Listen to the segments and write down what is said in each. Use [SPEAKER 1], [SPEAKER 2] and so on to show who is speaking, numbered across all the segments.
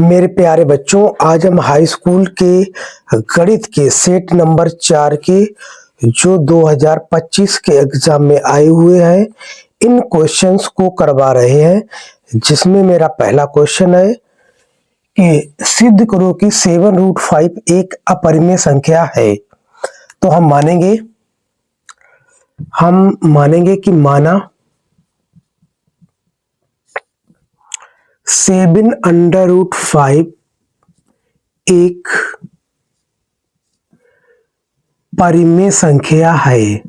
[SPEAKER 1] मेरे प्यारे बच्चों, आज हम हाई स्कूल के गणित के सेट नंबर 4 के जो 2025 के एग्जाम में आए हुए हैं इन क्वेश्चंस को करवा रहे हैं, जिसमें मेरा पहला क्वेश्चन है कि सिद्ध करो कि 7√5 एक अपरिमेय संख्या है। तो हम मानेंगे कि माना 7√5 एक परिमेय संख्या है।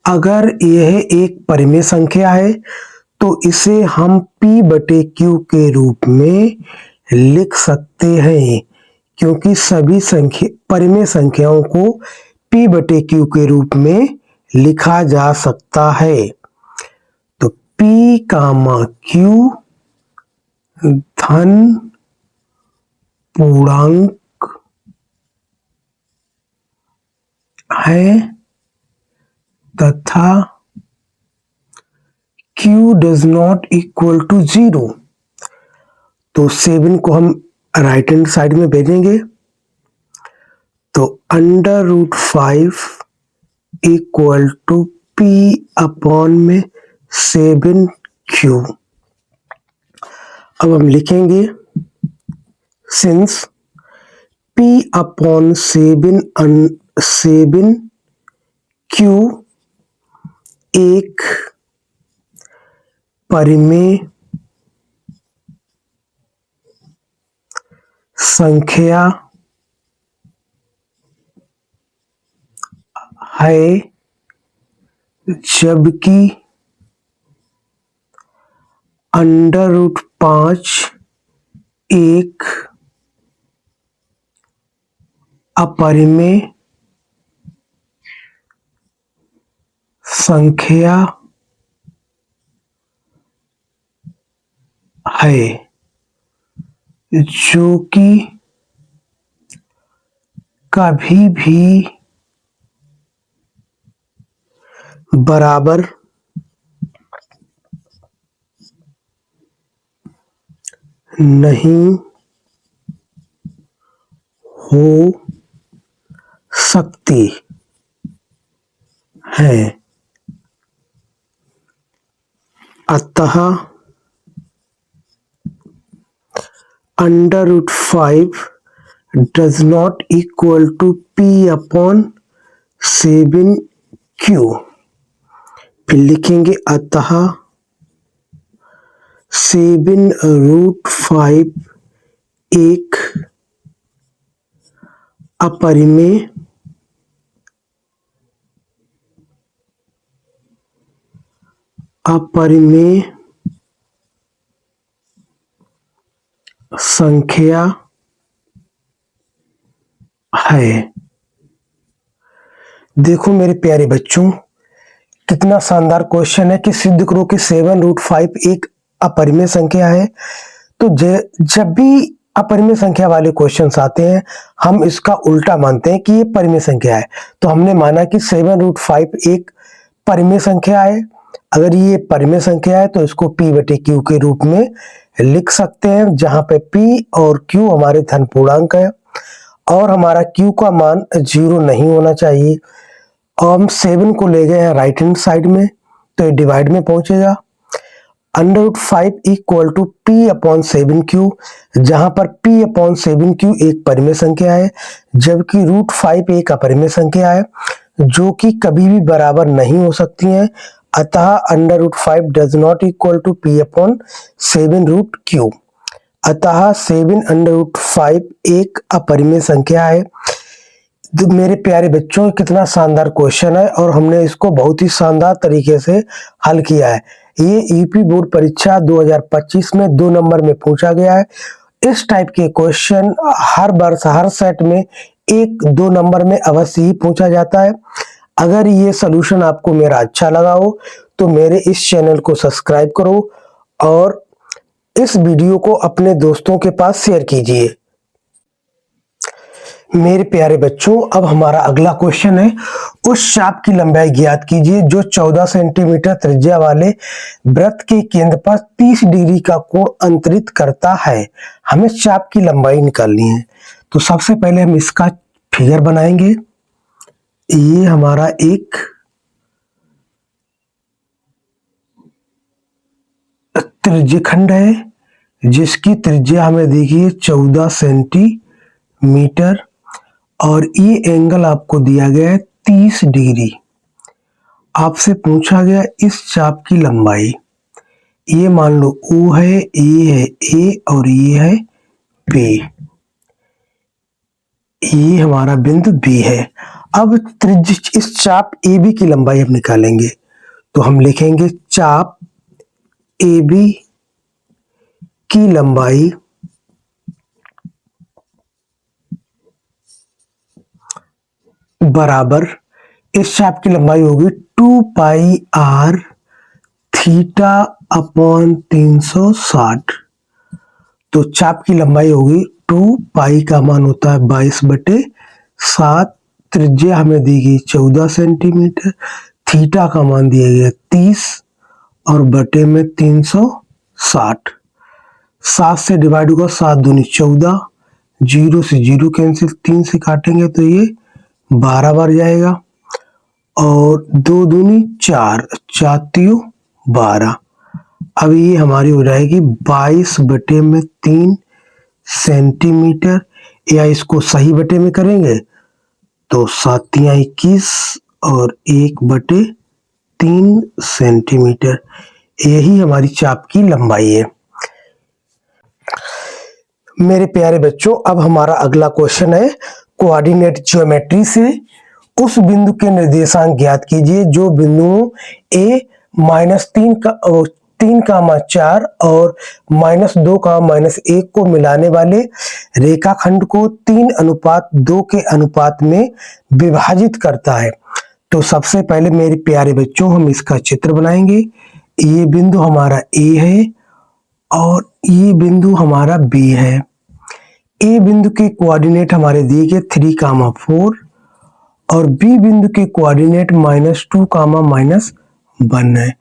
[SPEAKER 1] अगर यह एक परिमेय संख्या है तो इसे हम P/Q के रूप में लिख सकते हैं, क्योंकि सभी परिमेय संख्याओं को P/Q के रूप में लिखा जा सकता है। तो P/Q धन पूर्णांक है तथा Q does not equal to 0। तो 7 को हम राइट हैंड साइड में भेजेंगे तो √5 इक्वल टू P/7Q। अब हम लिखेंगे सिंस P/7Q एक परिमेय संख्या है, जबकि √5 एक अपरिमेय संख्या है, जो कि कभी भी बराबर नहीं हो सकती है। अतः √5 does not equal to P/7Q। फिर लिखेंगे अतः 7√5 एक अपरिमेय संख्या है। देखो मेरे प्यारे बच्चों, कितना शानदार क्वेश्चन है कि सिद्ध करो कि 7√5 एक अपरिमेय संख्या है। तो जब भी अपरिमेय संख्या वाले क्वेश्चंस आते हैं हम इसका उल्टा मानते हैं कि ये परिमेय संख्या है। तो हमने माना कि 7√5 एक परिमेय संख्या है। अगर ये परिमेय संख्या है तो इसको P/Q के रूप में लिख सकते हैं, जहां पे P और Q हमारे धन पूर्णांक है और हमारा Q का मान 0 नहीं होना चाहिए। और हम 7 को ले गए हैं राइट हैंड साइड में तो ये डिवाइड में पहुंचेगा। √5 इक्वल टू P/7Q, जहां पर P/7Q एक परिमेय संख्या है, जबकि √5 एक अपरिमेय संख्या है, जो कि कभी भी बराबर नहीं हो सकती हैं। अतः √5 does not equal to P/7Q। अतः 7√5 एक अपरिमेय संख्या है। तो मेरे प्यारे बच्चों, कितना शानदार क्वेश्चन है और हमने इसको बहुत ही शानदार तरीके से हल किया है। ये यूपी बोर्ड परीक्षा 2025 में 2 नंबर में पूछा गया है। इस टाइप के क्वेश्चन हर वर्ष हर सेट में 1-2 नंबर में अवश्य ही पूछा जाता है। अगर ये सलूशन आपको मेरा अच्छा लगा हो तो मेरे इस चैनल को सब्सक्राइब करो और इस वीडियो को अपने दोस्तों के पास शेयर कीजिए। मेरे प्यारे बच्चों, अब हमारा अगला क्वेश्चन है, उस चाप की लंबाई ज्ञात कीजिए जो 14 सेंटीमीटर त्रिज्या वाले वृत्त के केंद्र पर 30 डिग्री का कोण अंतरित करता है। हमें चाप की लंबाई निकालनी है। तो सबसे पहले हम इसका फिगर बनाएंगे। ये हमारा एक त्रिज्यखंड है जिसकी त्रिज्या हमें देखिए 14 सेंटीमीटर और ये एंगल आपको दिया गया है 30 डिग्री। आपसे पूछा गया इस चाप की लंबाई। ये मान लो O है, ये है A और ये है B। ये हमारा बिंदु B है। अब त्रिज्या इस चाप AB की लंबाई हम निकालेंगे। तो हम लिखेंगे चाप AB की लंबाई बराबर, इस चाप की लंबाई होगी 2 पाई r थीटा अपॉन 360। तो चाप की लंबाई होगी 2 पाई का मान होता है 22/7, त्रिज्या हमें दी गई 14 सेंटीमीटर, थीटा का मान दिया गया 30 और बटे में 360। 7 से डिवाइड होगा, 7 दूनी 14, 0 से 0 कैंसिल, 3 से काटेंगे तो ये 12 बार जाएगा और 2 दूनी 4, 4 तियो 12। अब ये हमारी हो जाएगी 22/3 सेंटीमीटर, या इसको सही बटे में करेंगे तो 7 या 21 और 1/3 सेंटीमीटर। यही हमारी चाप की लंबाई है। मेरे प्यारे बच्चों, अब हमारा अगला क्वेश्चन है, कोऑर्डिनेट ज्योमेट्री से उस बिंदु के निर्देशांक ज्ञात कीजिए जो बिंदुओं A -3,4 और -2,-1 को मिलाने वाले रेखाखंड को 3:2 के अनुपात में विभाजित करता है। तो सबसे पहले मेरे प्यारे बच्चों हम इसका चित्र बनाएंगे। ये बिंदु हमारा A है और ये बिंदु हमारा B है। A बिंदु के कोऑर्डिनेट हमारे दिए गए 3,4 और B बिंदु के कोऑर्डिनेट -2,-1 है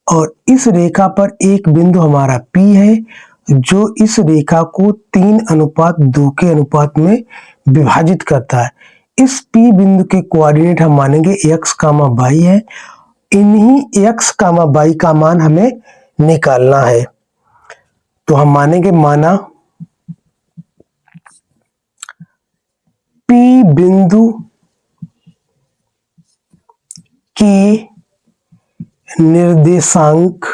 [SPEAKER 1] और इस रेखा पर एक बिंदु हमारा P है जो इस रेखा को 3:2 के अनुपात में विभाजित करता है। इस P बिंदु के कोऑर्डिनेट हम मानेंगे x, y है। इन्हीं x, y का मान हमें निकालना है। तो हम मानेंगे, माना P बिंदु के निर्देशांक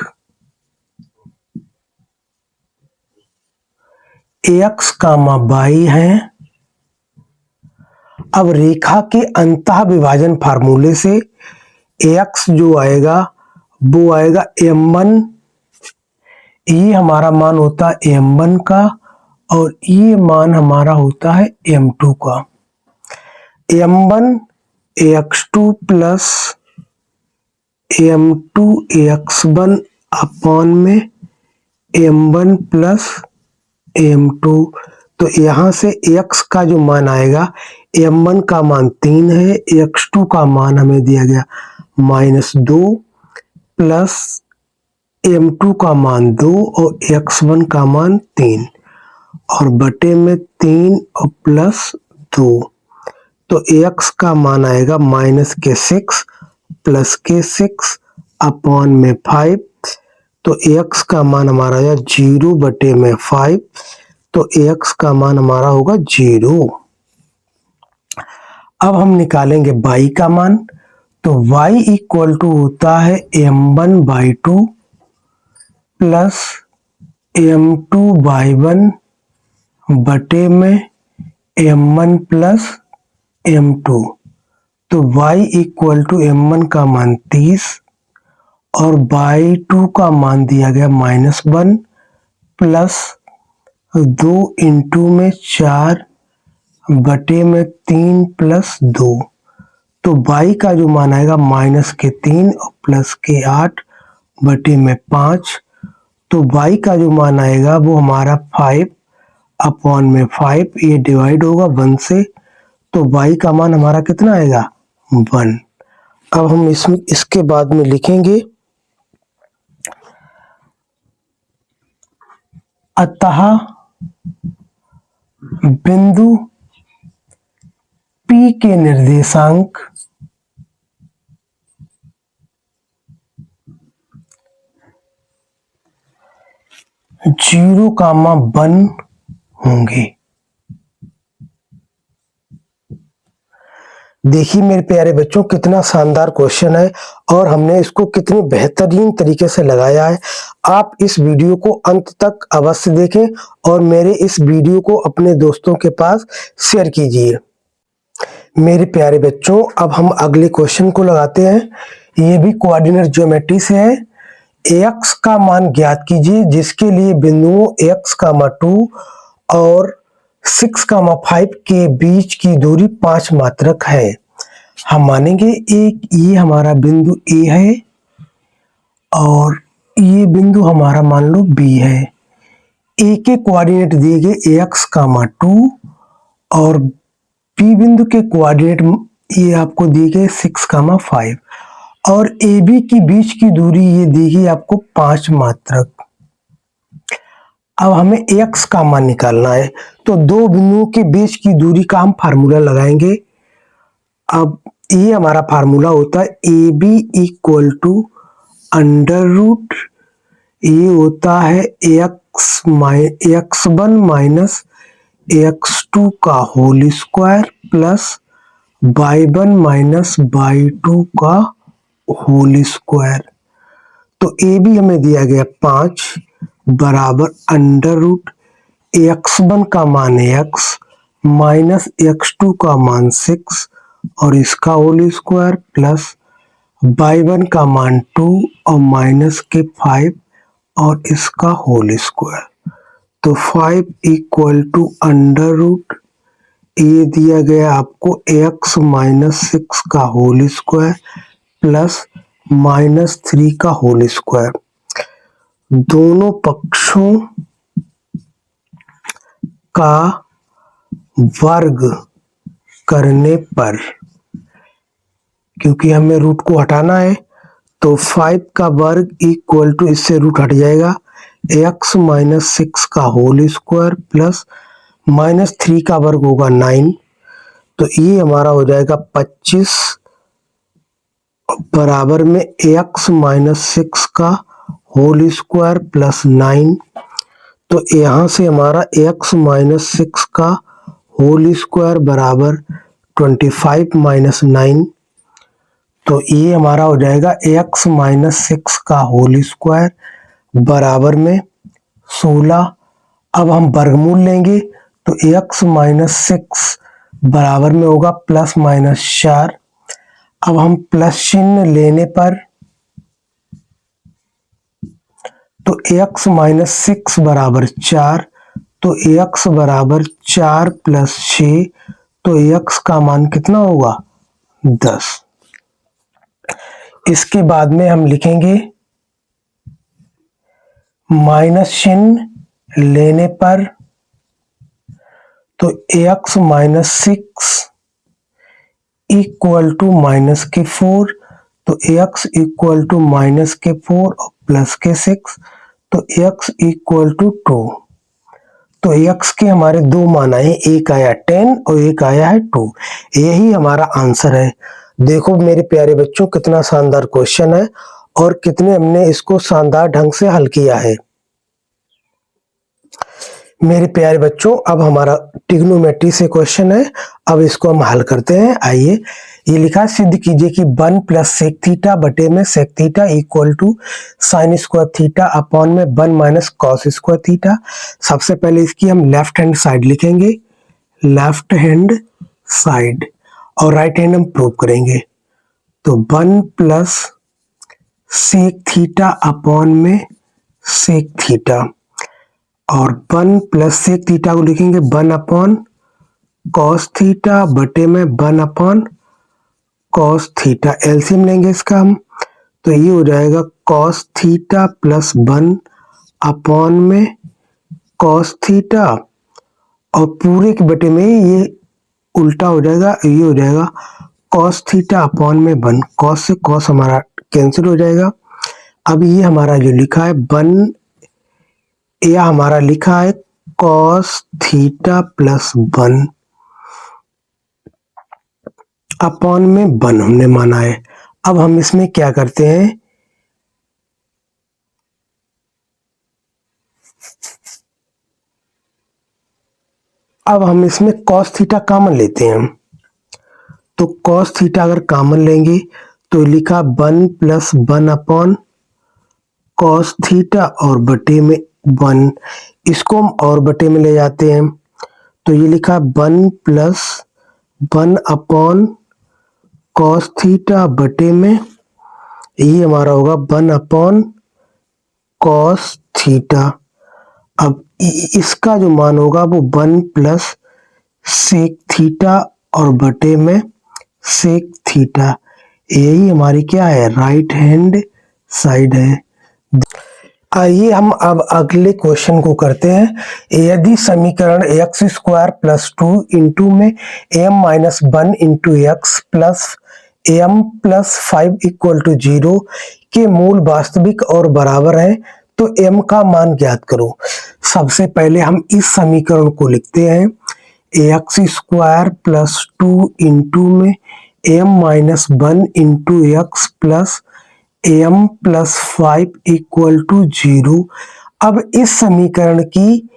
[SPEAKER 1] x, y है। अब रेखा के अंतः विभाजन फार्मूले से x जो आएगा वो आएगा m1, ये हमारा मान होता है m1 का और ये मान हमारा होता है m2 का। m1 x2 plus m2 x1 upon में m1 प्लस m2। तो यहाँ से x का जो मान आएगा, m1 का मान 3 है, x2 का मान हमें दिया गया -2 प्लस m2 का मान 2 और x1 का मान 3 और बटे में 3 और प्लस 2। तो x का मान आएगा -6 प्लस के 6 अपॉन में 5। तो x का मान हमारा आया 0/5। तो x का मान हमारा होगा 0। अब हम निकालेंगे y का मान। तो y इक्वल टू होता है m1/2 प्लस m2/1 बटे में m1 प्लस m2। तो y इक्वल टू m1 का मान 30 और y2 का मान दिया गया -1 प्लस 2 इंटू में 4 बटे में 3 प्लस 2। तो y का जो मान आएगा -3 और प्लस के 8 बटे में 5। तो y का जो मान आएगा वो हमारा 5 अपॉन में 5, ये डिवाइड होगा 1 से तो y का मान हमारा कितना आएगा 1। अब हम इसके बाद में लिखेंगे अतः बिंदु P के निर्देशांक जीरो कामा 1 होंगे। देखिए मेरे प्यारे बच्चों कितना शानदार क्वेश्चन है और हमने इसको कितनी बेहतरीन तरीके से लगाया है। आप इस वीडियो को अंत तक अवश्य देखें और मेरे इस वीडियो को अपने दोस्तों के पास शेयर कीजिए। मेरे प्यारे बच्चों अब हम अगले क्वेश्चन को लगाते हैं। ये भी कोऑर्डिनेट ज्योमेट्री से है। x का मान ज्ञात कीजिए जिसके लिए बिंदुओं x, 2 और 6, 5 के बीच की दूरी 5 मात्रक है। हम मानेंगे एक ये हमारा बिंदु A है और ये बिंदु हमारा मान लो B है। A के कोऑर्डिनेट दिए गए x, 2 और B बिंदु के कोऑर्डिनेट ये आपको दिए गए 6, 5 और AB की बीच की दूरी ये दी गई आपको 5 मात्रक। अब हमें x का मान निकालना है तो दो बिंदुओं के बीच की दूरी का हम फार्मूला लगाएंगे। अब ये हमारा फार्मूला होता है AB equal to under root ये होता है x1 माइनस x2 का whole square plus y1 minus y2 का होल स्क्वायर। तो AB हमें दिया गया 5 बराबर अंडर रूट x1 का मान x माइनस x2 का मान 6 और इसका होल स्क्वायर प्लस y1 का मान 2 और माइनस के 5 और इसका होल स्क्वायर। तो 5 इक्वल टू अंडर रूट ये दिया गया आपको x माइनस 6 का होल स्क्वायर प्लस माइनस 3 का होल स्क्वायर। दोनों पक्षों का वर्ग करने पर क्योंकि हमें रूट को हटाना है तो 5 का वर्ग इक्वल टू इससे रूट हट जाएगा x माइनस 6 का होल स्क्वायर प्लस माइनस 3 का वर्ग होगा 9। तो ये हमारा हो जाएगा 25 बराबर में x माइनस 6 का होल स्क्वायर प्लस 9। तो यहाँ से हमारा x माइनस 6 का होल स्क्वायर बराबर 25 माइनस 9। तो ये हमारा हो जाएगा x माइनस 6 का होल स्क्वायर बराबर में 16। अब हम वर्गमूल लेंगे तो x माइनस 6 बराबर में होगा प्लस माइनस 4। अब हम प्लस चिन्ह लेने पर तो x माइनस 6 बराबर 4 तो x बराबर 4 प्लस 6 तो x का मान कितना होगा 10। इसके बाद में हम लिखेंगे माइनस चिन्ह लेने पर तो x minus 6 equal to minus के 4 तो x इक्वल टू माइनस के 4 और प्लस के 6 तो x इक्वल टू 2। तो x के हमारे दो मान आए एक आया 10 और एक आया है 2। यही हमारा आंसर है। देखो मेरे प्यारे बच्चों कितना शानदार क्वेश्चन है और कितने हमने इसको शानदार ढंग से हल किया है। मेरे प्यारे बच्चों अब हमारा ट्रिग्नोमेट्री से क्वेश्चन है। अब इसको हम हल करते हैं। आइए ये लिखा है सिद्ध कीजिए कि 1 प्लस सेक थीटा बटे में sec theta equal to sine square theta upon में 1 माइनस कॉस स्क्वायर थीटा। सबसे पहले इसकी हम लेफ्ट हैंड साइड लिखेंगे लेफ्ट हैंड साइड और राइट हैंड हम प्रूव करेंगे। तो 1 प्लस सेक थीटा अपॉन में सेक थीटा और 1 प्लस सेक थीटा को लिखेंगे 1 अपॉन कॉस थीटा बटे में 1 अपॉन कॉस थीटा। एलसीएम लेंगे इसका हम तो ये हो जाएगा कॉस थीटा प्लस 1 अपॉन में कॉस थीटा और पूरे के बटे में ये उल्टा हो जाएगा, ये हो जाएगा कॉस थीटा अपॉन में 1, कॉस से कॉस हमारा कैंसिल हो जाएगा। अब ये हमारा जो लिखा है 1, या हमारा लिखा है कॉस थीटा प्लस 1 अपॉन में 1 हमने माना है। अब हम इसमें क्या करते हैं, अब हम इसमें कॉस थीटा कॉमन लेते हैं। तो कॉस थीटा अगर कॉमन लेंगे तो लिखा 1 प्लस 1 अपॉन कॉस थीटा और बटे में 1, इसको हम और बटे में ले जाते हैं तो ये लिखा 1 प्लस 1 अपॉन कॉस थीटा बटे में, ये हमारा होगा 1 अपॉन कॉस थीटा। अब इसका जो मान होगा वो 1 प्लस सेक थीटा और बटे में सेक थीटा, यही हमारी क्या है, राइट हैंड साइड है। आइए हम अब अगले क्वेश्चन को करते हैं। यदि समीकरण एक्स स्क्वायर प्लस 2 इंटू में m minus 1 into x plus m plus 5 equal to 0 के मूल वास्तविक और बराबर है तो एम का मान ज्ञात करो। सबसे पहले हम इस समीकरण को लिखते हैं, एक्स स्क्वायर प्लस 2 इंटू में m minus 1 into x plus m plus 5 equal to 0। अब इस समीकरण की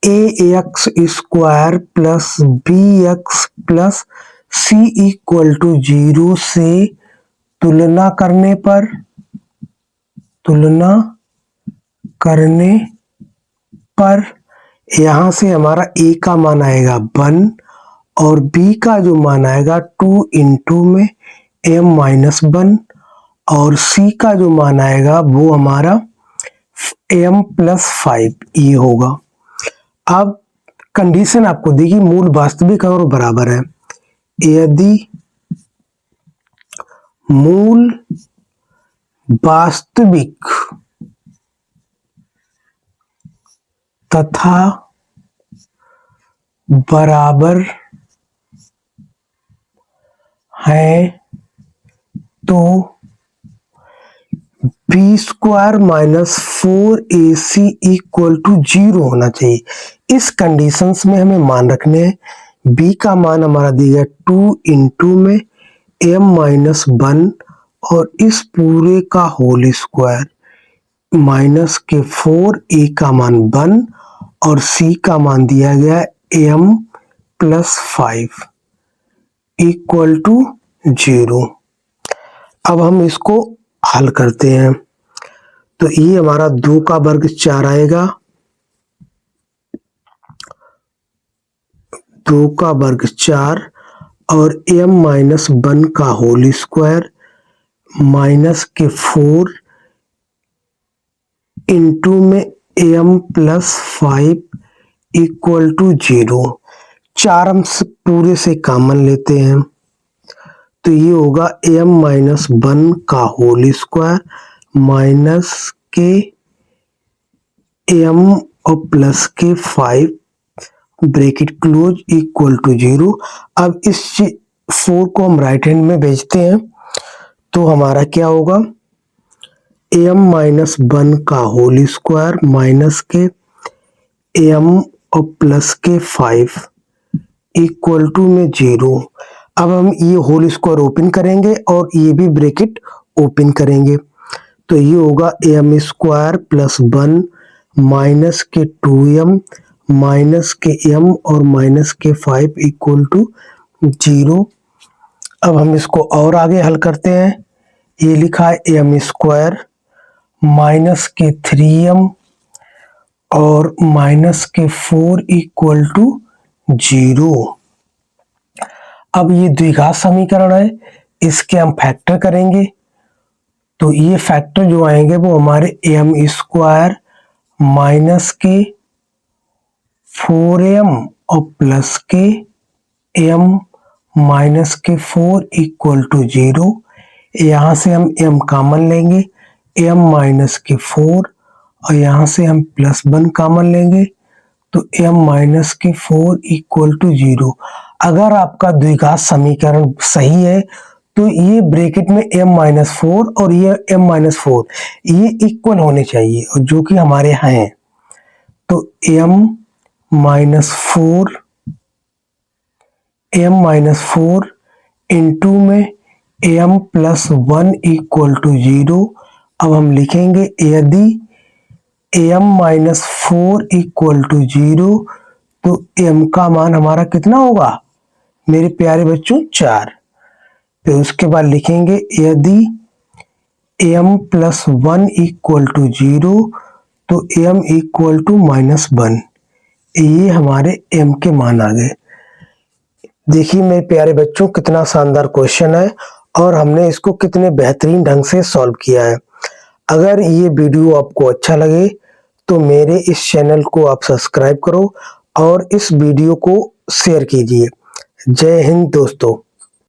[SPEAKER 1] a x square plus b x plus c equal to 0 से तुलना करने पर यहाँ से हमारा ए का मान आएगा 1 और बी का जो मान आएगा 2 इंटू में एम माइनस 1 और सी का जो मान आएगा वो हमारा एम प्लस 5 ये होगा। अब कंडीशन आपको देगी मूल वास्तविक और बराबर है। यदि मूल वास्तविक तथा बराबर है तो b square minus 4ac equal to 0 होना चाहिए। इस कंडीशंस में हमें मान रखने हैं, बी का मान हमारा दिया 2 इंटू में एम माइनस 1 और इस पूरे का होल स्क्वायर माइनस के 4, ए का मान 1 और सी का मान दिया गया एम प्लस 5 इक्वल टू 0। अब हम इसको हल करते हैं तो ये हमारा 2 का वर्ग 4 आएगा, 2 का वर्ग 4 और m माइनस 1 का होल स्क्वायर माइनस के 4 इंटू में m प्लस 5 इक्वल टू 0। 4 हम पूरे से कॉमन लेते हैं तो ये होगा m माइनस 1 का होल स्क्वायर माइनस के m और प्लस के 5 ब्रैकेट क्लोज इक्वल टू 0। अब इस 4 को हम राइट हैंड में भेजते हैं तो हमारा क्या होगा, m माइनस 1 का होल स्क्वायर माइनस के m और प्लस के 5 इक्वल टू में 0। अब हम ये होल स्क्वायर ओपन करेंगे और ये भी ब्रैकेट ओपन करेंगे तो ये होगा एम स्क्वायर प्लस 1 माइनस के 2m माइनस के m और माइनस के 5 इक्वल टू 0। अब हम इसको और आगे हल करते हैं। ये लिखा है एम स्क्वायर माइनस के 3m और माइनस के 4 इक्वल टू 0। अब ये द्विघात समीकरण है, इसके हम फैक्टर करेंगे तो ये फैक्टर जो आएंगे वो हमारे एम स्क्वायर माइनस के 4m और प्लस के m माइनस के 4 इक्वल टू 0। यहाँ से हम m कॉमन लेंगे, m माइनस के 4 और यहाँ से हम प्लस 1 कॉमन लेंगे तो m माइनस के 4 इक्वल टू 0। अगर आपका द्विघात समीकरण सही है तो ये ब्रैकेट में m-4 और ये m-4 ये इक्वल होने चाहिए, और जो कि हमारे यहाँ हैं। तो m-4 इंटू में m+1 इक्वल टू 0। अब हम लिखेंगे यदि m-4 इक्वल टू 0 तो m का मान हमारा कितना होगा मेरे प्यारे बच्चों 4। फिर उसके बाद लिखेंगे यदि m+1 इक्वल टू 0 तो m इक्वल टू -1। ये हमारे m के मान आ गए। देखिए मेरे प्यारे बच्चों कितना शानदार क्वेश्चन है और हमने इसको कितने बेहतरीन ढंग से सॉल्व किया है। अगर ये वीडियो आपको अच्छा लगे तो मेरे इस चैनल को आप सब्सक्राइब करो और इस वीडियो को शेयर कीजिए। जय हिंद दोस्तों।